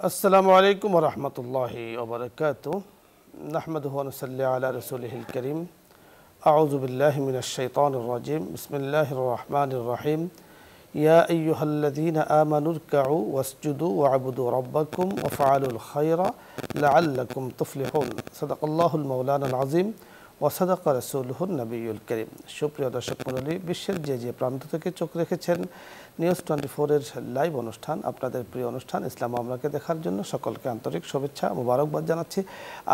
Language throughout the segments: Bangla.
আসসালামু আলাইকুম ওয়া রাহমাতুল্লাহি ওয়া বারাকাতুহু নাহমাদুহু ওয়া নুসাল্লি আলা রাসূলিহিল কারীম আউযু বিল্লাহি মিনাশ শাইতানির রাজীম বিসমিল্লাহির রাহমানির রাহিম ইয়া আইয়ুহাল্লাযীনা আমানু রকাউ ওয়াসজুদু ওয়া'বুদু রাব্বাকুম ওয়াফআলুল খায়রা লাআল্লাকুম তুফলিহুন সাদাকাল্লাহুল মাওলানাল আযীম ওয়া সাদাকা রাসূলুহুন নবিয়্যুল কারীম। সুপ্রিয় দর্শক মণ্ডলী, বিশ্বের যে প্রান্ত থেকে চোখ রেখেছেন নিউজ 24 এর লাইভ অনুষ্ঠান, আপনাদের প্রিয় অনুষ্ঠান ইসলাম আমলাকে দেখার জন্য সকলকে আন্তরিক শুভেচ্ছা মোবারকবাদ জানাচ্ছি।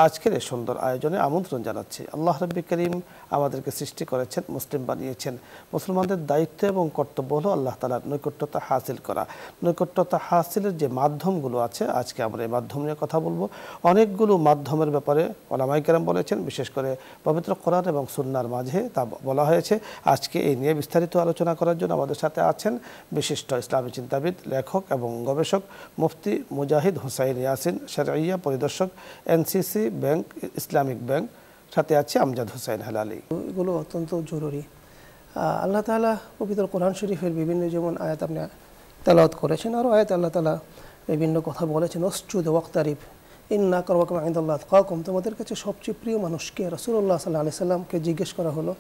আজকের এই সুন্দর আয়োজনে আমন্ত্রণ জানাচ্ছি। আল্লাহ রাব্বি করিম আমাদেরকে সৃষ্টি করেছেন, মুসলিম বানিয়েছেন। মুসলমানদের দায়িত্ব এবং কর্তব্য হলো আল্লাহ তাআলার নৈকট্যতা হাসিল করা। নৈকট্যতা হাসিলের যে মাধ্যমগুলো আছে, আজকে আমরা এই মাধ্যম নিয়ে কথা বলবো। অনেকগুলো মাধ্যমের ব্যাপারে ওলামায়ে কেরাম বলেছেন, বিশেষ করে পবিত্র কোরআন এবং সুন্নাহর মাঝে তা বলা হয়েছে। আজকে এই নিয়ে বিস্তারিত আলোচনা করার জন্য আমাদের সাথে আছেন বিশিষ্ট ইসলামী চিন্তাবিদ, লেখক এবং গবেষক মুফতি মুজাহিদ হুসাইন ইয়াসিন, শরঈয়া পরিদর্শক, এনসিসি ব্যাংক, ইসলামিক ব্যাংক। সাথে আছে আমজাদ হুসাইন হেলালি। এগুলো অত্যন্ত জরুরি। আল্লাহ তাআলা পবিত্র কোরআন শরীফের বিভিন্ন যেমন আয়াত আপনি তেলাওয়াত করেছেন, আরও আয়াত আল্লাহ তাআলা বিভিন্ন কথা বলেছেন। ওয়াসজুদ ওয়াকতারিব ইন্না আকরামাকুম ইনদাল্লাহি আতকাকুম। তোমাদের কাছে সবচেয়ে প্রিয় মানুষকে? রাসূলুল্লাহ সাল্লাল্লাহু আলাইহি সাল্লামকে জিজ্ঞেস করা হলো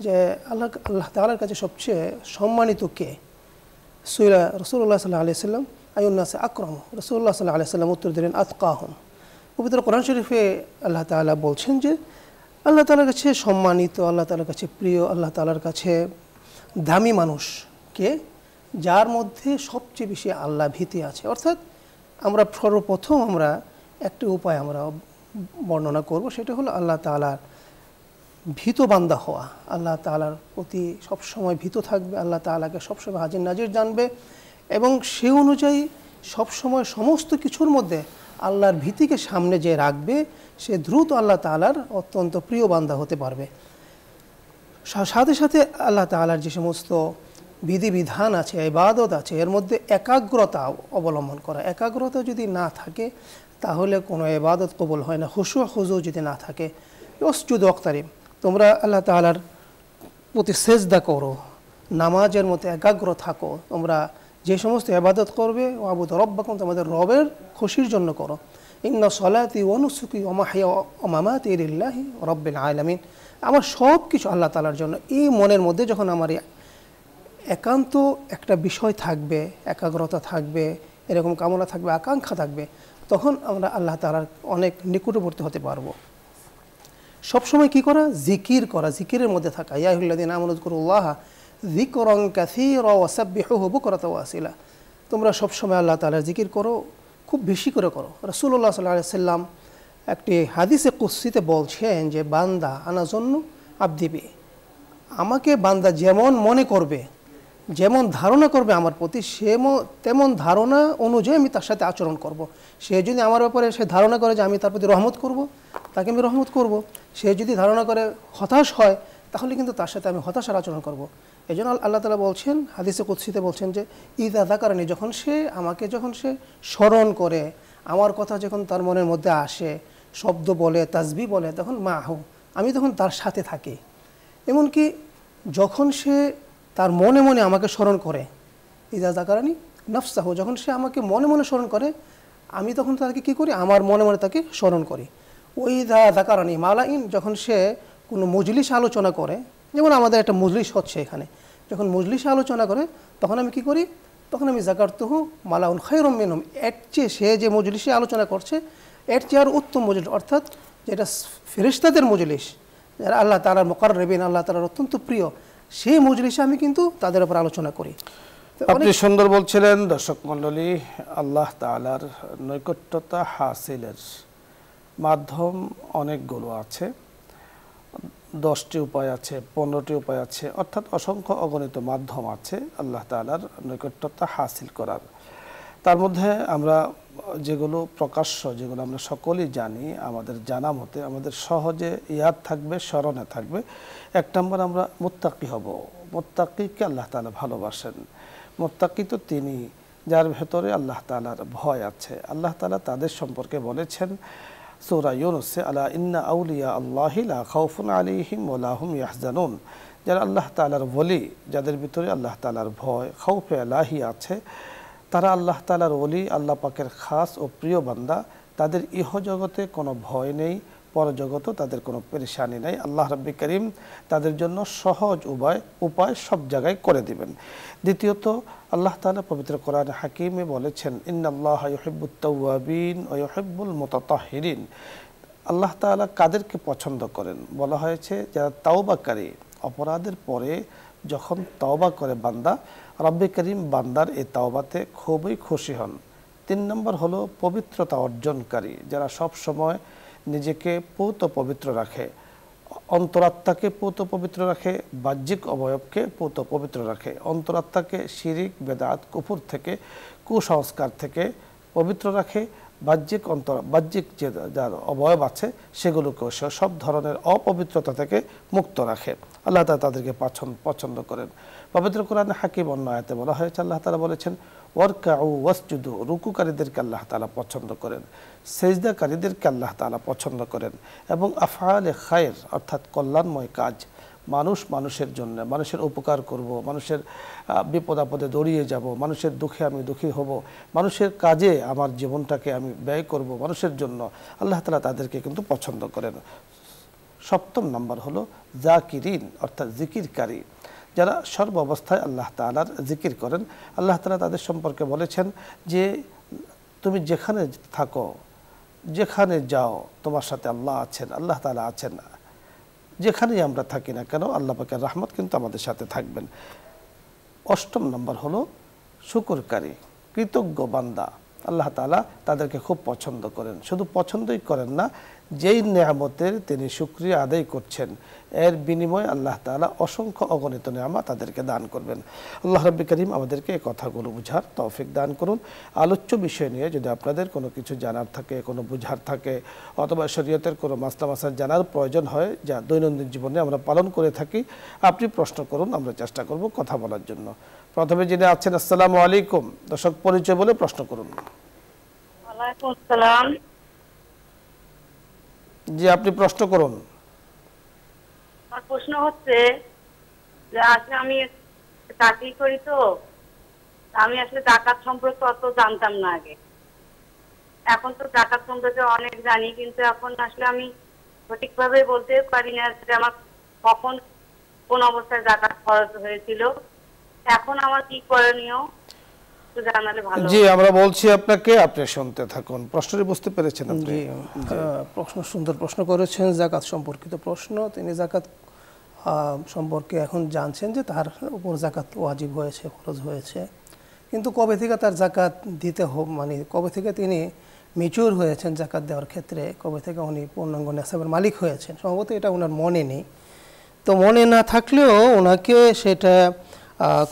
যে আল্লাহ তাআলার কাছে সবচেয়ে সম্মানিত কে? রাসূলুল্লাহ সাল্লাল্লাহু আলাইহি সাল্লাম আইয়ুন নাসি আকরাম। রাসূলুল্লাহ সাল্লাল্লাহু আলাইহি সাল্লাম উত্তর দিলেন আতকাহুম। পবিত্র কোরআন শরীফে আল্লাহ তাআলা বলছেন যে আল্লাহ তাআলার কাছে সম্মানিত, আল্লাহ তাআলার কাছে প্রিয়, আল্লাহ তাআলার কাছে দামি মানুষ কে? যার মধ্যে সবচেয়ে বেশি আল্লাহ ভীতি আছে। অর্থাৎ আমরা সর্বপ্রথম একটি উপায় আমরা বর্ণনা করব, সেটা হলো আল্লাহ তাআলার ভীত বান্দা হওয়া। আল্লাহ তাআলার প্রতি সবসময় ভীত থাকবে, আল্লাহ তাআলাকে সবসময় হাজির নাজির জানবে এবং সে অনুযায়ী সবসময় সমস্ত কিছুর মধ্যে আল্লাহর ভীতিকে সামনে যে রাখবে, সে দ্রুত আল্লাহ তাআলার অত্যন্ত প্রিয় বান্দা হতে পারবে। সাথে সাথে আল্লাহ তাআলার যে সমস্ত বিধিবিধান আছে, ইবাদত আছে, এর মধ্যে একাগ্রতা অবলম্বন করা। একাগ্রতা যদি না থাকে তাহলে কোনো ইবাদত কবুল হয় না। খুশু খুজু যদি না থাকে। ওয়াসজুদ ওয়াকতারিব, তোমরা আল্লাহ তাআলার প্রতি সেজদা করো, নামাজের মধ্যে একাগ্র থাকো। তোমরা যে সমস্ত ইবাদত করবে, ওয়াবুদু রাব্বাকুম, তোমাদের রবের খুশির জন্য করো। ইন্না সলাতি ওয়া নুসুকি ওয়া মাহইয়া ওয়া মামাতি লিল্লাহি রাব্বিল আলামিন। আমার সব কিছু আল্লাহ তাআলার জন্য। এই মনের মধ্যে যখন আমার একান্ত একটা বিষয় থাকবে, একাগ্রতা থাকবে, এরকম কামনা থাকবে, আকাঙ্ক্ষা থাকবে, তখন আমরা আল্লাহ তাআলার অনেক নিকটবর্তী হতে পারবো। সবসময় কি করা? জিকির করা, জিকিরের মধ্যে থাকা। ইয়া আইয়ুহাল্লাযীনা আমানু যকুরুল্লাহা যিকরান কাসীরা ওয়াসাব্বিহুহু বুকরাতাও ওয়া আসীলা। তোমরা সবসময় আল্লাহ তাআলার জিকির করো, খুব বেশি করে করো। রাসূলুল্লাহ সাল্লাল্লাহু আলাইহি সাল্লাম একটি হাদিসে কুদসিতে বলছেন যে বান্দা আনা জন্নু আবদি বি, আমাকে বান্দা যেমন মনে করবে, যেমন ধারণা করবে আমার প্রতি, তেমন ধারণা অনুযায়ী আমি তার সাথে আচরণ করব। সে যদি আমার ব্যাপারে সে ধারণা করে যে আমি তার প্রতি রহমত করব, তাকে আমি রহমত করব। সে যদি ধারণা করে হতাশ হয়, তাহলে কিন্তু তার সাথে আমি হতাশার আচরণ করব। এই জন্য আল্লাহ তাআলা বলছেন, হাদিসে কুদসিতে বলছেন যে ইযা যাকারানি, যখন সে স্মরণ করে, আমার কথা যখন তার মনের মধ্যে আসে, শব্দ বলে, তাসবিহ বলে, তখন মাহু, আমি তখন তার সাথে থাকি। এমনকি যখন সে তার মনে মনে আমাকে স্মরণ করে, ইযা যাকারানি নাফসাহু, যখন সে আমাকে মনে মনে স্মরণ করে, আমি তখন তাকে কী করি? আমার মনে মনে তাকে স্মরণ করি। ওই ইযা যাকারানি মালাইন, যখন সে কোনো মজলিস আলোচনা করে, যেমন আমাদের একটা মজলিস হচ্ছে এখানে, যখন মজলিসে আলোচনা করে, তখন আমি কি করি? তখন আমি যাকারতুহু মালাউন খায়রুম মিনহুম, এর চেয়ে সে যে মজলিসে আলোচনা করছে এর চেয়ে আর উত্তম মজলিস, অর্থাৎ যেটা ফেরেশতাদের মজলিস, যারা আল্লাহ তাআলার মুকাররাবিন, আল্লাহ তাআলার অত্যন্ত প্রিয়, সেই মজলিসে আমি কিন্তু তাদের উপর আলোচনা করি। আপনি সুন্দর বলছিলেন। দর্শক মণ্ডলী, আল্লাহ তাআলার নৈকট্যতা হাসিলের মাধ্যম অনেকগুলো আছে। 10টি উপায় আছে, 15টি উপায় আছে, অর্থাৎ অসংখ্য অগণিত মাধ্যম আছে আল্লাহ তাআলার নৈকট্যতা হাসিল করার। তার মধ্যে আমরা যেগুলো প্রকাশ্য, যেগুলো আমরা সকলেই জানি, আমাদের জানা মতে আমাদের সহজে ইয়াদ থাকবে, স্মরণে থাকবে। 1 নম্বর, আমরা মুত্তাকি হব। মুত্তাকিকে আল্লাহ তাআলা ভালোবাসেন। মুত্তাকি তো তিনি যার ভেতরে আল্লাহ তাআলার ভয় আছে। আল্লাহ তাআলা তাদের সম্পর্কে বলেছেন সূরা ইউনূসে, আলা ইন্না আউলিয়া আল্লাহি লা খাউফুন আলাইহিম ওয়া লা হুম ইয়াহজানুন। যারা আল্লাহ তাআলার ওলি, যাদের ভিতরে আল্লাহ তাআলার ভয়, খাউফে ইলাহি আছে, তারা আল্লাহ তাআলার ওলি, আল্লাহ পাকের খাস ও প্রিয় বান্দা। তাদের ইহজগতে কোনো ভয় নেই, পরজগতেও তাদের কোনো পেরেশানি নেই। আল্লাহ রাব্বি করিম তাদের জন্য সহজ উপায় সব জায়গায় করে দিবেন। দ্বিতীয়ত, আল্লাহ তাআলা পবিত্র কোরআন হাকিমে বলেছেন, ইন্নাল্লাহা ইউহিব্বুত তাওয়াবিন ওয়া ইউহিব্বুল মুতাতাহহিরিন। আল্লাহ তাআলা কাদেরকে পছন্দ করেন? বলা হয়েছে যারা তাওবাকারী, অপরাধের পরে যখন তওবা করে বান্দা, রব্বে করিম বান্দার এই তওবাতে খুবই খুশি হন। 3 নম্বর হলো পবিত্রতা অর্জনকারী, যারা সব সময় নিজেকে পূত পবিত্র রাখে, অন্তরাত্মাকে পূত পবিত্র রাখে, বাহ্যিক অবয়বকে পূত পবিত্র রাখে। অন্তরাত্মাকে শিরিক, বেদাত, কুফর থেকে, কুসংস্কার থেকে পবিত্র রাখে। বাহ্যিক যে যার অবয়ব আছে সেগুলোকেও সে সব ধরনের অপবিত্রতা থেকে মুক্ত রাখে। আল্লাহ তাআলা তাদেরকে পছন্দ করেন। পবিত্র কোরআনে হাকিম অন্য আয়াতে বলা হয়েছে, আল্লাহ তাআলা বলেছেন, ওয়ারকাউ ওয়াসজুদু, রুকুকারীদেরকে আল্লাহ তাআলা পছন্দ করেন, সেজদাকারীদেরকে আল্লাহ তাআলা পছন্দ করেন, এবং আফআলে খায়র অর্থাৎ কল্যাণময় কাজ, মানুষের জন্য, মানুষের উপকার করব, মানুষের বিপদ আপদে দৌড়িয়ে যাব, মানুষের দুঃখে আমি দুঃখী হব, মানুষের কাজে আমার জীবনটাকে আমি ব্যয় করব মানুষের জন্য, আল্লাহ তাআলা তাদেরকে কিন্তু পছন্দ করেন। 7 নম্বর হলো জাকিরিন অর্থাৎ জিকিরকারী, যারা সর্ব অবস্থায় আল্লাহ তাআলার জিকির করেন। আল্লাহ তাআলা তাদের সম্পর্কে বলেছেন যে তুমি যেখানে থাকো, যেখানে যাও, তোমার সাথে আল্লাহ আছেন, আল্লাহ তাআলা আছেন। যেখানেই আমরা থাকি না কেন, আল্লাহ পাকের রহমত কিন্তু আমাদের সাথে থাকবেন। 8 নম্বর হলো শুকরকারী, কৃতজ্ঞ বান্দা। আল্লাহ তাআলা তাদেরকে খুব পছন্দ করেন। শুধু পছন্দই করেন না, যেই নেয়ামতের তিনি শুকরিয়া আদায় করছেন, এর বিনিময়ে আল্লাহ তাআলা অসংখ্য অগণিত নেয়ামত তাদেরকে দান করবেন। আল্লাহ রাব্বি করিম আমাদেরকে এই কথাগুলো বুঝার তৌফিক দান করুন। আলোচ্য বিষয় নিয়ে যদি আপনাদের কোনো কিছু জানার থাকে, কোনো বুঝার থাকে, অথবা শরীয়তের কোনো মাসলা মাসাল জানার প্রয়োজন হয়, যা দৈনন্দিন জীবনে আমরা পালন করে থাকি, আপনি প্রশ্ন করুন, আমরা চেষ্টা করব কথা বলার জন্য। প্রথমে যিনি আছেন, আসসালামু আলাইকুম। দর্শক পরিচয় বলে প্রশ্ন করুন। ওয়ালাইকুম আসসালাম। জি, আপনি প্রশ্ন করুন। আমার প্রশ্ন হচ্ছে যে আসলে আমি চাকরি করি, তো আমি আসলে জাকাত সম্পর্কে অত জানতাম না আগে। এখন তো জাকাত সম্পর্কে অনেক জানি, কিন্তু এখন আসলে আমি সঠিকভাবে বলতে পারি না যে আমার কখন কোন অবস্থায় জাকাত খরচ হয়েছিল। এখন আমার কি করণীয় একটু জানালে ভালো। জি, আমরা বলছি আপনাকে, আপনি শুনতে থাকুন। প্রশ্নটি বুঝতে পেরেছেন আপনি? জি, প্রশ্ন সুন্দর প্রশ্ন করেছেন, জাকাত সম্পর্কিত প্রশ্ন। তিনি জাকাত সম্পর্কে এখন জানছেন যে তার উপর জাকাত ওয়াজিব হয়েছে, ফরজ হয়েছে, কিন্তু কবে থেকে তার জাকাত দিতে হবে, মানে কবে থেকে তিনি ম্যাচিউর হয়েছেন জাকাত দেওয়ার ক্ষেত্রে, কবে থেকে উনি পূর্ণাঙ্গ নেসাবের মালিক হয়েছেন, সম্ভবত এটা ওনার মনে নেই। তো মনে না থাকলেও ওনাকে সেটা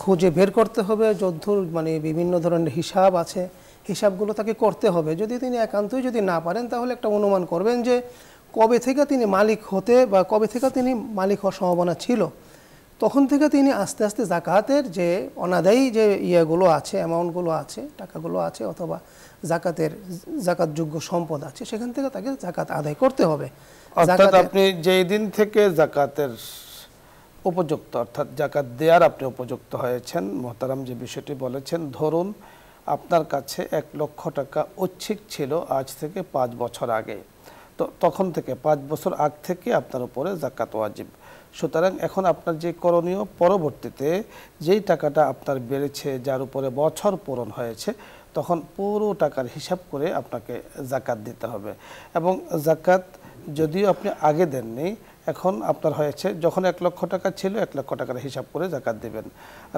খুঁজে বের করতে হবে। যদ্দূর মানে বিভিন্ন ধরনের হিসাব আছে, হিসাবগুলো তাকে করতে হবে। যদি তিনি একান্তই যদি না পারেন, তাহলে একটা অনুমান করবেন যে কবে থেকে তিনি মালিক হতে বা কবে থেকে তিনি মালিক হওয়ার সম্ভাবনা ছিল, তখন থেকে তিনি আস্তে আস্তে জাকাতের যে অনাদায়ী যে ইয়েগুলো আছে, অ্যামাউন্টগুলো আছে, টাকাগুলো আছে, অথবা জাকাতযোগ্য সম্পদ আছে, সেখান থেকে তাকে জাকাত আদায় করতে হবে। অর্থাৎ আপনি যেই দিন থেকে জাকাতের উপযুক্ত, অর্থাৎ জাকাত দেওয়ার আপনি উপযুক্ত হয়েছেন, মোহতারাম যে বিষয়টি বলেছেন, ধরুন আপনার কাছে 1 লক্ষ টাকা ঐচ্ছিক ছিল আজ থেকে 5 বছর আগে, তো তখন থেকে 5 বছর আগ থেকে আপনার উপরে জাকাত ওয়াজিব। সুতরাং এখন আপনার যে করণীয়, পরবর্তীতে যেই টাকাটা আপনার বেড়েছে, যার উপরে বছর পূরণ হয়েছে, তখন পুরো টাকার হিসাব করে আপনাকে জাকাত দিতে হবে। এবং জাকাত যদিও আপনি আগে দেননি, এখন আপনার হয়েছে, যখন 1 লক্ষ টাকা ছিল 1 লক্ষ টাকার হিসাব করে জাকাত দিবেন।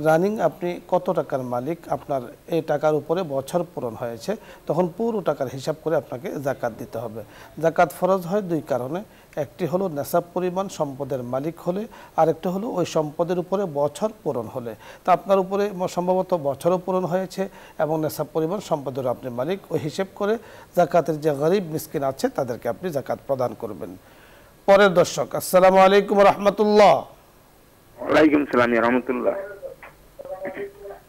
রানিং আপনি কত টাকার মালিক, আপনার এই টাকার উপরে বছর পূরণ হয়েছে, তখন পুরো টাকার হিসাব করে আপনাকে জাকাত দিতে হবে। জাকাত ফরজ হয় 2 কারণে, একটি হলো নেসাব পরিমাণ সম্পদের মালিক হলে, আরেকটি হলো ওই সম্পদের উপরে বছর পূরণ হলে। তা আপনার উপরে সম্ভবত বছরও পূরণ হয়েছে এবং নেসাব পরিমাণ সম্পদের আপনি মালিক, ওই হিসেব করে জাকাতের যে গরিব মিসকিন আছে তাদেরকে আপনি জাকাত প্রদান করবেন। পরের দর্শক, আসসালামু আলাইকুম রাহমাতুল্লাহ। ওয়ালাইকুম সালাম ওয়া রাহমাতুল্লাহ।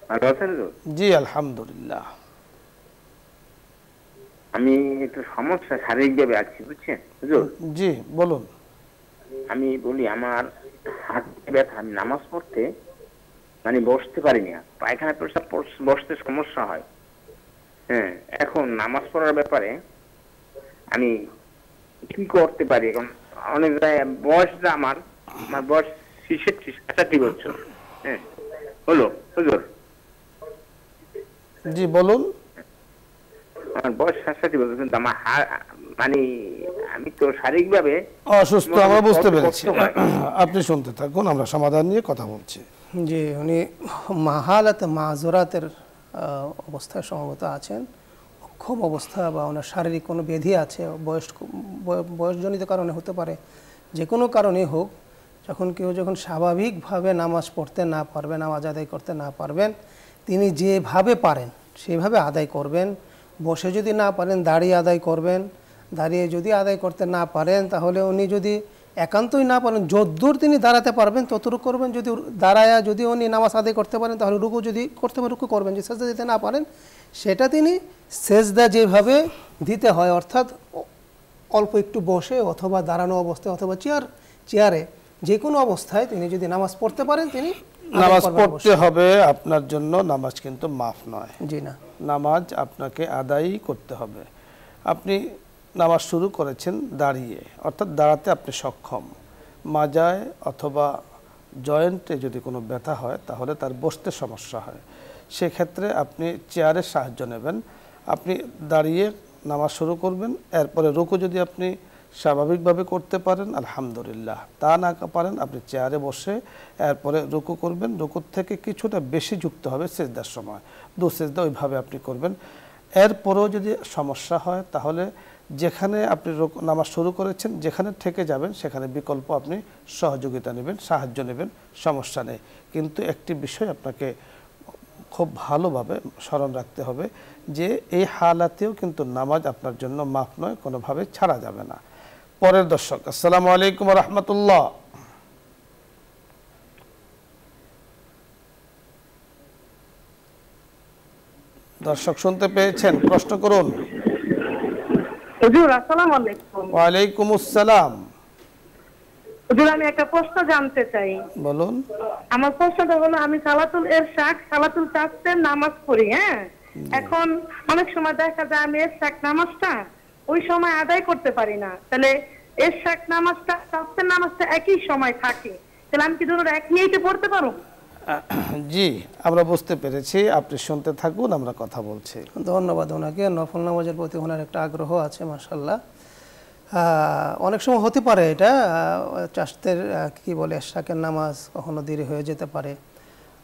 ভালো আছেন তো? জি আলহামদুলিল্লাহ। আমি একটু সমস্যা শারীরিকভাবে আছি, বুঝছেন হুজুর? জি বলুন। আমি বলি, আমার হাতে ব্যথা, আমি নামাজ পড়তে মানে বসতে পারি না, পায়খানা পেশাব বসতে সমস্যা হয়। হ্যাঁ, এখন নামাজ পড়ার ব্যাপারে আমি কি করতে পারি? এখন অনেক বয়সটা আমার বয়স 66 বছর। হ্যাঁ, হলো হুজুর, জি বলুন। আমার বয়স 66 বছর, কিন্তু আমার মানে আমি তো শারীরিকভাবে অসুস্থ, আমরা বুঝতে পেরেছি। কষ্ট হয়। আপনি শুনতে থাকুন, আমরা সমাধান নিয়ে কথা বলছি। জি, উনি মাহালাত মাজরাতের অবস্থায় সম্ভবত আছেন, অক্ষম অবস্থা বা ওনার শারীরিক কোনো ব্যাধি আছে, বয়সজনিত কারণে হতে পারে, যে কোনো কারণেই হোক। যখন স্বাভাবিকভাবে নামাজ পড়তে না পারবেন, নামাজ আদায় করতে না পারবেন, তিনি যেভাবে পারেন সেভাবে আদায় করবেন। বসে যদি না পারেন দাঁড়িয়ে আদায় করবেন। দাঁড়িয়ে যদি আদায় করতে না পারেন তাহলে উনি যদি একান্তই না পারেন, যতদূর তিনি দাঁড়াতে পারবেন ততটুকু করবেন। যদি দাঁড়ায়া যদি উনি নামাজ আদায় করতে পারেন তাহলে রুকু যদি করতে পারেন রুকু করবেন। যে সেজদা দিতে না পারেন সেটা তিনি সেজদা যেভাবে দিতে হয়, অর্থাৎ অল্প একটু বসে অথবা দাঁড়ানো অবস্থায় অথবা চেয়ারে যে কোনো অবস্থায় তিনি যদি নামাজ পড়তে পারেন তিনি নামাজ পড়তে হবে। আপনার জন্য নামাজ কিন্তু মাফ নয়। জি না, নামাজ আপনাকে আদায়ই করতে হবে। আপনি নামাজ শুরু করেছেন দাঁড়িয়ে, অর্থাৎ দাঁড়াতে আপনি সক্ষম। মাজায় অথবা জয়েন্টে যদি কোনো ব্যথা হয় তাহলে তার বসতে সমস্যা হয়, সেক্ষেত্রে আপনি চেয়ারের সাহায্য নেবেন। আপনি দাঁড়িয়ে নামাজ শুরু করবেন, এরপরে রুকু যদি আপনি স্বাভাবিকভাবে করতে পারেন আলহামদুলিল্লাহ, তা না পারেন আপনি চেয়ারে বসে এরপরে রুকু করবেন। রুকুর থেকে কিছুটা বেশি যুক্ত হবে সেজদার সময়, দু সেজদা ওইভাবে আপনি করবেন। এরপরেও যদি সমস্যা হয় তাহলে যেখানে আপনি নামাজ শুরু করেছেন যেখানে থেকে যাবেন সেখানে বিকল্প আপনি সহযোগিতা নেবেন, সাহায্য নেবেন, সমস্যা নেই। কিন্তু একটি বিষয় আপনাকে খুব ভালোভাবে স্মরণ রাখতে হবে যে এই হালাতেও কিন্তু নামাজ আপনার জন্য মাফ নয়, কোনোভাবে ছাড়া যাবে না। পরের দর্শক, আসসালামু আলাইকুম ওয়া রাহমাতুল্লাহ। দর্শক শুনতে পেয়েছেন? প্রশ্ন করুন। হুজুর আসসালামু আলাইকুম। ওয়া আলাইকুম আসসালাম। হুজুর আমি একটা প্রশ্ন জানতে চাই। বলুন। আমার প্রশ্নটা হলো, আমি সালাতুল ইরশাদ সালাতুল তাসবিহ নামাজ পড়ি। হ্যাঁ, এখন অনেক সময় দেখা যায় আমি ইরশাদ নামাজটা ওই সময় আদায় করতে পারি না। তাহলে ইরশাদ নামাজটা তাসবিহ নামাজটা একই সময় থাকে, তাহলে আমি কি দুটো এক নিয়েই পড়তে পারো? জি, আমরা বুঝতে পেরেছি। আপনি শুনতে থাকুন, আমরা কথা বলছি। ধন্যবাদ ওনাকে। নফল নামাজের প্রতি ওনার একটা আগ্রহ আছে মাশাআল্লাহ। অনেক সময় হতে পারে এটা চাষতের কি বলে এশাকের নামাজ কখনো দেরি হয়ে যেতে পারে।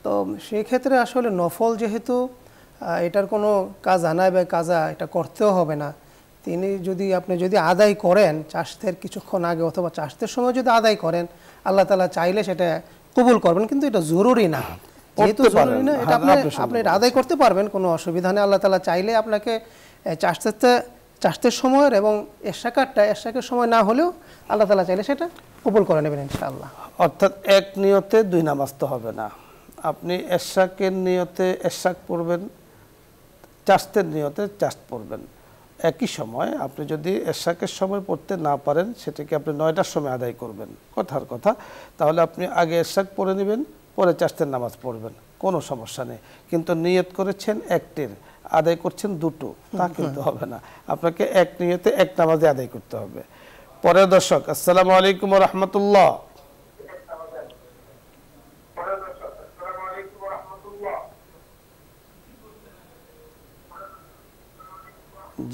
তো সেই ক্ষেত্রে আসলে নফল যেহেতু এটার কোনো কাজা নাই বা কাজা এটা করতেও হবে না, আপনি যদি আদায় করেন চাষতের কিছুক্ষণ আগে অথবা চাষতের সময় যদি আদায় করেন, আল্লাহ তাআলা চাইলে সেটা কবুল করবেন। কিন্তু এটা জরুরি না, যেহেতু জরুরি না, এটা আপনি আদায় করতে পারবেন, কোনো অসুবিধা নেই। আল্লাহ তাআলা চাইলে আপনাকে চাষতের সময়ের এবং এশাকের সময় না হলেও আল্লাহ তাআলা চাইলে সেটা কবুল করে নেবেন ইনশাআল্লাহ। অর্থাৎ এক নিয়তে দুই নামাজ তো হবে না। আপনি এশাকের নিয়তে এশাক পড়বেন, চাষতের নিয়তে চাষ পড়বেন একই সময়। আপনি যদি এশাকের সময় পড়তে না পারেন সেটাকে আপনি 9টার সময় আদায় করবেন, কথার কথা। তাহলে আপনি আগে এশাক পড়ে নেবেন, পরে চাষতের নামাজ পড়বেন, কোনো সমস্যা নেই। কিন্তু নিয়ত করেছেন একটির, আদায় করছেন দুটো, তা কিন্তু হবে না। আপনাকে এক নিয়তে এক নামাজে আদায় করতে হবে। পরের দর্শক, আসসালামু আলাইকুম ওয়া রাহমাতুল্লাহ।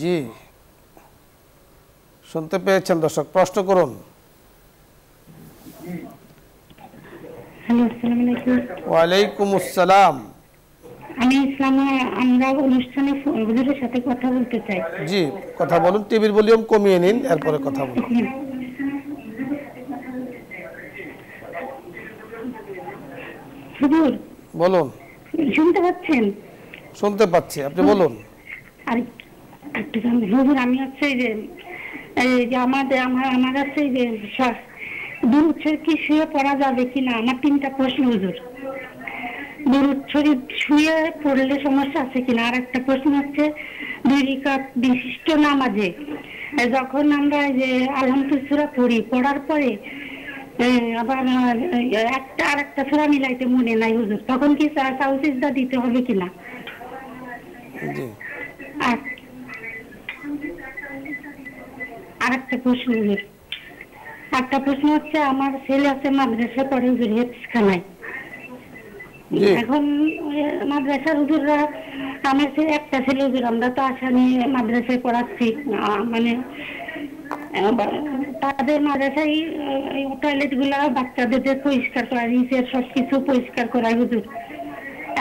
জি, শুনতে পেয়েছেন দর্শক? প্রশ্ন করুন। হ্যালো, আসসালামু আলাইকুম। ওয়ালাইকুম আসসালাম। আমি আমরা অনুষ্ঠানে হুজুরের সাথে কথা বলতে চাই। জি, কথা বলুন। টিভির ভলিউম কমিয়ে নিন, এরপরে কথা বলুন। হুজুর বলুন। শুনতে পাচ্ছেন? শুনতে পাচ্ছি, আপনি বলুন। আর একটু হুজুর, আমি হচ্ছে এই যে আমার হচ্ছে যে দুরূদ শরীফ কি শুয়ে পড়া যাবে কিনা, আমার 3টা প্রশ্ন হুজুর। দুরূদ শরীফ শুয়ে পড়লে সমস্যা আছে কিনা? আর একটা প্রশ্ন হচ্ছে 2 রাকাত বিশিষ্ট নামাজে যখন আমরা যে আলহামদুলিল্লাহ সূরা পড়ি, পড়ার পরে আবার আরেকটা সূরা মিলাইতে মনে নাই হুজুর, তখন কি সাজদা দিতে হবে কিনা? জি, আর আরেকটা প্রশ্ন হুজুর, একটা প্রশ্ন হচ্ছে আমার ছেলে আছে মাদ্রাসায় পড়ে হুজুর, হেফজখানায়। এখন মাদ্রাসার হুজুররা, আমার একটা ছেলে হুজুর, আমরা তো আশা নিয়ে মাদ্রাসায় পড়াচ্ছি, মানে তাদের মাদ্রাসায় টয়লেট গুলা বাচ্চাদের পরিষ্কার করা, নিচের সবকিছু পরিষ্কার করায় হুজুর।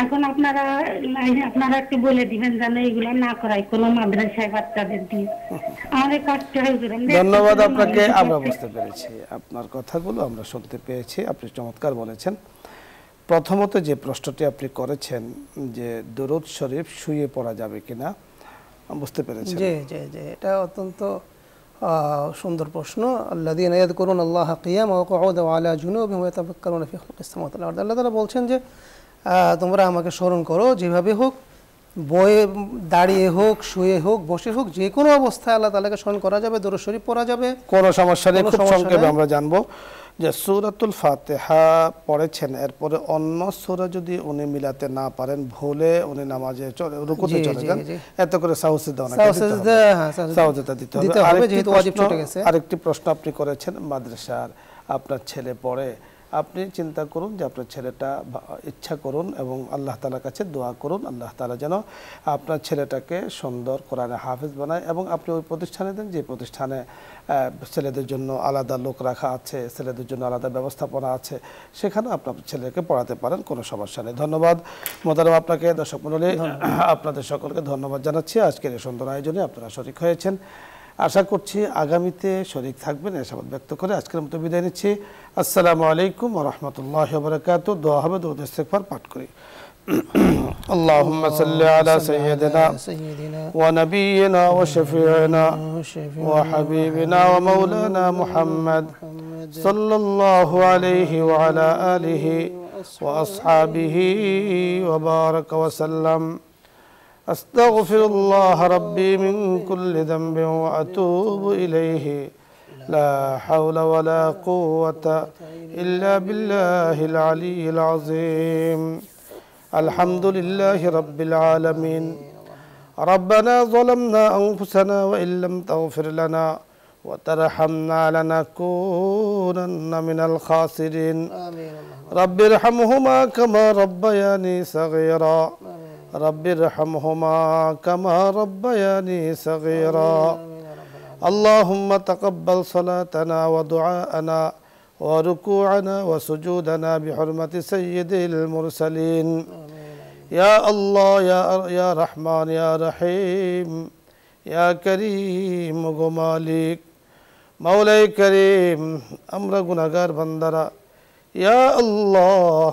এখন আপনারা একটু বলে দিবেন যেন এগুলো না করায় কোনো মাদ্রাসায় বাচ্চাদের দিয়ে, আমাদের কষ্ট হয় হুজুর। ধন্যবাদ আপনাকে, আমরা বুঝতে পেরেছি আপনার কথাগুলো, আমরা শুনতে পেয়েছি, আপনি চমৎকার বলেছেন। প্রথমত যে প্রশ্নটি আপনি করেছেন যে দুরূদ শরীফ শুয়ে পড়া যাবে কিনা, বুঝতে পেরেছেন? জি জি জি, এটা অত্যন্ত সুন্দর প্রশ্ন। আল্লাযীনা ইয়াযকুরুনা আল্লাহা কিয়ামান ওয়া কুউদান ওয়া আলা জুনুবিহিম ওয়া ইয়াতাফাক্কারুনা ফি খালকিস সামাওয়াতি ওয়াল আরদ। আল্লাহ তাআলা বলছেন যে তোমরা আমাকে স্মরণ করো, যেভাবে হোক, বয়ে দাঁড়িয়ে হোক, শুয়ে হোক, বসে হোক, যে কোনো অবস্থায় আল্লাহ তাআলাকে স্মরণ করা যাবে, দরুদ শরীফ পড়া যাবে, কোনো সমস্যা নেই। খুব সংক্ষেপে আমরা জানবো যে সূরাতুল ফাতিহা পড়েছেন, এরপরে অন্য সূরা যদি উনি মিলাতে না পারেন, ভুলে উনি নামাজে রুকুতে চলে যান, এত করে সাউসিদা দিতে হবে, যেহেতু ওয়াজিব ছুটে গেছে। আরেকটি প্রশ্ন আপনি করেছেন, মাদ্রাসার আপনার ছেলে পড়ে, আপনি চিন্তা করুন যে আপনার ছেলেটা, ইচ্ছা করুন এবং আল্লাহ তাআলার কাছে দোয়া করুন, আল্লাহ তাআলা যেন আপনার ছেলেটাকে সুন্দর কোরআনে হাফেজ বানায়। এবং আপনি ওই প্রতিষ্ঠানে দেন যে প্রতিষ্ঠানে ছেলেদের জন্য আলাদা লোক রাখা আছে, ছেলেদের জন্য আলাদা ব্যবস্থাপনা আছে, সেখানে আপনার ছেলেকে পড়াতে পারেন, কোনো সমস্যা নেই। ধন্যবাদ মোহতারাম আপনাকে। দর্শক মণ্ডলী, আপনাদের সকলকে ধন্যবাদ জানাচ্ছি আজকের এই সুন্দর আয়োজনে আপনারা শরীক হয়েছেন। আশা করছি আগামীতে শরীক থাকবেন, এই আশাবাদ ব্যক্ত করে আজকের মতো বিদায় নিচ্ছি। আসসালামু আলাইকুম ওয়া রাহমাতুল্লাহি ওয়া বারাকাতুহু। দোয়া হবে, দরুদ ইস্তিগফার পাঠ করি। اللهم صل على سيدنا ونبينا وشفيعنا وحبيبنا ومولانا محمد صلى الله عليه وعلى آله وأصحابه وبارك وسلم. أستغفر الله ربي من كل ذنب وأتوب إليه. لا حول ولا قوة إلا بالله العلي العظيم. الحمد لله رب العالمين. ربنا ظلمنا أنفسنا وإن لم تغفر لنا وترحمنا لنكونن من الخاسرين. رب ارحمهما كما ربياني صغيرا. رب ارحمهما كما ربياني صغيرا. اللهم تقبل صلاتنا ودعاءنا وركوعنا وسجودنا بحرمة سيد المرسلين. يا الله يا رحمن يا رحيم يا كريم গো মালিক, মাওলাই করিম, আমরা গুনাহগার বান্দারা, ইয়া আল্লাহ,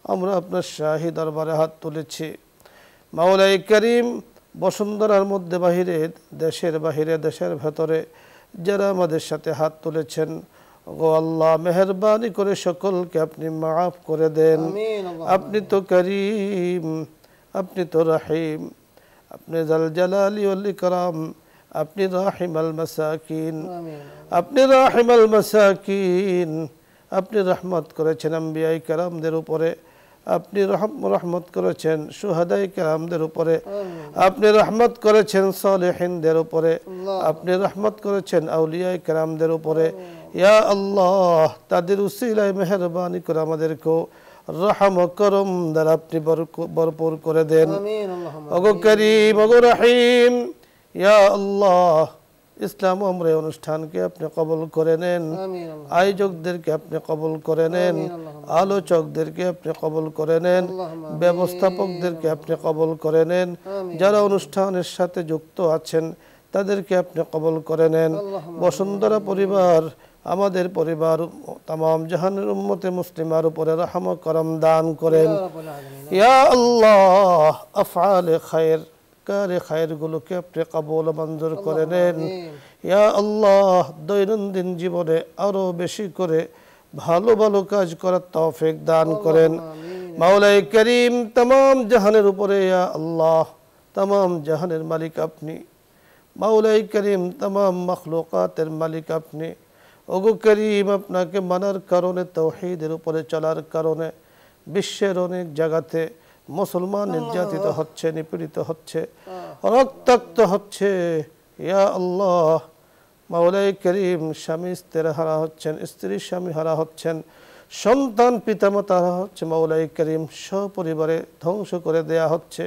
আমরা আপনার শাহী দরবারে হাত তুলেছি। মাওলাই করিম, বসুন্ধরার মধ্যে বাহিরে, দেশের বাহিরে, দেশের ভেতরে যারা আমাদের সাথে হাত তুলেছেন, গো আল্লাহ, মেহেরবানি করে সকলকে আপনি মাফ করে দেন। আপনি তো করিম, আপনি তো রহিম, আপনি জাল জালালি ওয়াল ইকরাম, আপনি রাহিম আল মাসাকিন, আপনি রাহিম আল মাসাকিন। আপনি রহমত করেছেন আম্বিয়ায়ে কেরামদের উপরে, আপনি রহমত করেছেন শুহাদায়ে কেরামদের উপরে, আপনি রহমত করেছেন সালেহিনদের উপরে, আপনি রহমত করেছেন আউলিয়ায়ে কেরামদের উপরে। ইয়া আল্লাহ, তাদের উসিলায় মেহেরবানি করে আমাদেরকে রহম করম দ্বারা আপনি ভরপুর করে দেন। ওগো করিম, ওগো রহিম, ইয়া আল্লাহ, ইসলাম আমরা অনুষ্ঠানকে আপনি কবুল করে নেন, আয়োজকদেরকে আপনি কবুল করে নেন, আলোচকদেরকে আপনি কবুল করে নেন, ব্যবস্থাপকদেরকে আপনি কবুল করে নেন, যারা অনুষ্ঠানের সাথে যুক্ত আছেন তাদেরকে আপনি কবুল করে নেন। বসুন্ধরা পরিবার, আমাদের পরিবার, তামাম জাহানের উম্মতে মুসলিমার উপরে রহম করম দান করেন। ইয়া আল্লাহ, আফআলে খায়র, কারে খায়রগুলোকে আপনি কবুল মঞ্জুর করে নেন। ইয়া আল্লাহ, দৈনন্দিন জীবনে আরো বেশি করে ভালো ভালো কাজ করার তৌফিক দান করেন। মাওলাই করিম, তামাম জাহানের উপরে, ইয়া আল্লাহ, তামাম জাহানের মালিক আপনি। মাওলাই করিম, তামাম মখলুকাতের মালিক আপনি। ওগো করিম, আপনাকে মানার কারণে, তাওহীদের উপরে চলার কারণে বিশ্বের অনেক জায়গাতে মুসলমান নির্যাতিত হচ্ছে, নিপীড়িত হচ্ছে, রক্তাক্ত হচ্ছে। ইয়া আল্লাহ, মাওলাই করিম, স্বামী স্ত্রী হারা হচ্ছেন, স্ত্রী স্বামী হারা হচ্ছেন, সন্তান পিতামাতা হারা হচ্ছে, মাওলাই করিম সপরিবারে ধ্বংস করে দেয়া হচ্ছে।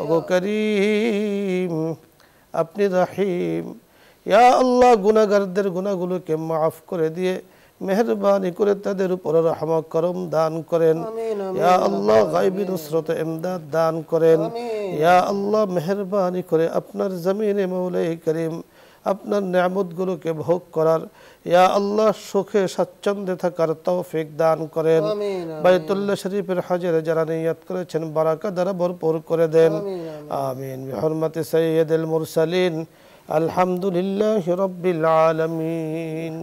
ওগো করিম, আপনি রাহিম। ইয়া আল্লাহ, গুনাহগারদের গুনাহগুলোকে মাফ করে দিয়ে মেহেরবানি করে তাদের উপর রহম করম দান করেন। ইয়া আল্লাহ, গায়বী নুসরত ইমদাদ দান করেন। ইয়া আল্লাহ, মেহেরবানি করে আপনার জমিনে মাওলাই করিম আপনার নিয়ামতগুলোকে ভোগ করার, ইয়া আল্লাহ, সুখে স্বাচ্ছন্দ্যে থাকার তৌফিক দান করেন। বাইতুল্লাহ শরীফের হজের যারা নিয়ত করেছেন বারাকা দ্বারা ভরপুর করে দেন। আমিন। বিহুরমাতি সাইয়্যিদুল মুরসালিন, আলহামদুলিল্লাহি রাব্বিল আলামিন।